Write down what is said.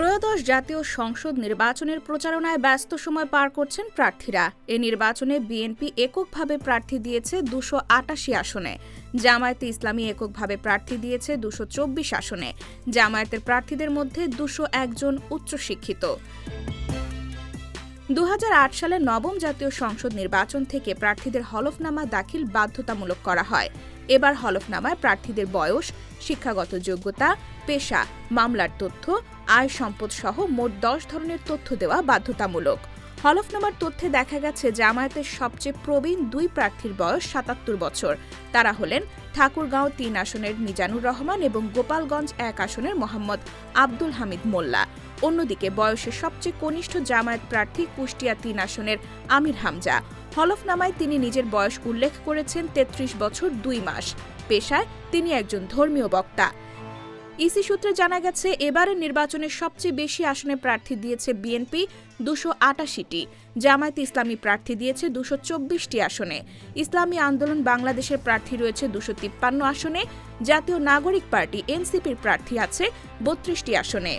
ত্রয়োদশ জাতীয় সংসদ নির্বাচনের প্রচারণায় ব্যস্ত সময় পার করছেন প্রার্থীরা। এ নির্বাচনে বিএনপি এককভাবে প্রার্থী দিয়েছে ২৮৮ আসনে, জামায়াতে ইসলামী এককভাবে প্রার্থী দিয়েছে ২২৪ আসনে। জামায়াতের প্রার্থীদের মধ্যে ২০১ জন উচ্চশিক্ষিত। ২০০৮ সালের নবম জাতীয় সংসদ নির্বাচন থেকে প্রার্থীদের হলফনামা দাখিল বাধ্যতামূলক করা হয়। এবার হলফনামায় প্রার্থীদের বয়স, শিক্ষাগত যোগ্যতা, পেশা, মামলার তথ্য, আয় সম্পদ সহ মোট ১০ ধরনের তথ্য দেওয়া বাধ্যতামূলক। হলফনামার তথ্যে দেখা গেছে জামায়াতের সবচেয়ে প্রবীণ দুই প্রার্থীর বয়স ৭৭ বছর। তারা হলেন ঠাকুরগাঁও ৩ আসনের মিজানুর রহমান এবং গোপালগঞ্জ ১ আসনের মোহাম্মদ আব্দুল হামিদ মোল্লা। অন্যদিকে বয়সে সবচেয়ে কনিষ্ঠ জামায়াত প্রার্থী কুষ্টিয়া ৩ আসনের আমির হামজা। হলফনামায় তিনি নিজের বয়স উল্লেখ করেছেন ৩৩ বছর ২ মাস। পেশায় তিনি একজন ধর্মীয় বক্তা। ইসি সূত্রে জানা গেছে, এবারের নির্বাচনে সবচেয়ে বেশি আসনে প্রার্থী দিয়েছে বিএনপি ২৮৮টি, জামায়াত ইসলামী প্রার্থী দিয়েছে ২২৪টি আসনে, ইসলামী আন্দোলন বাংলাদেশের প্রার্থী রয়েছে ২৫৩ আসনে, জাতীয় নাগরিক পার্টি এনসিপির প্রার্থী আছে ৩২টি আসনে।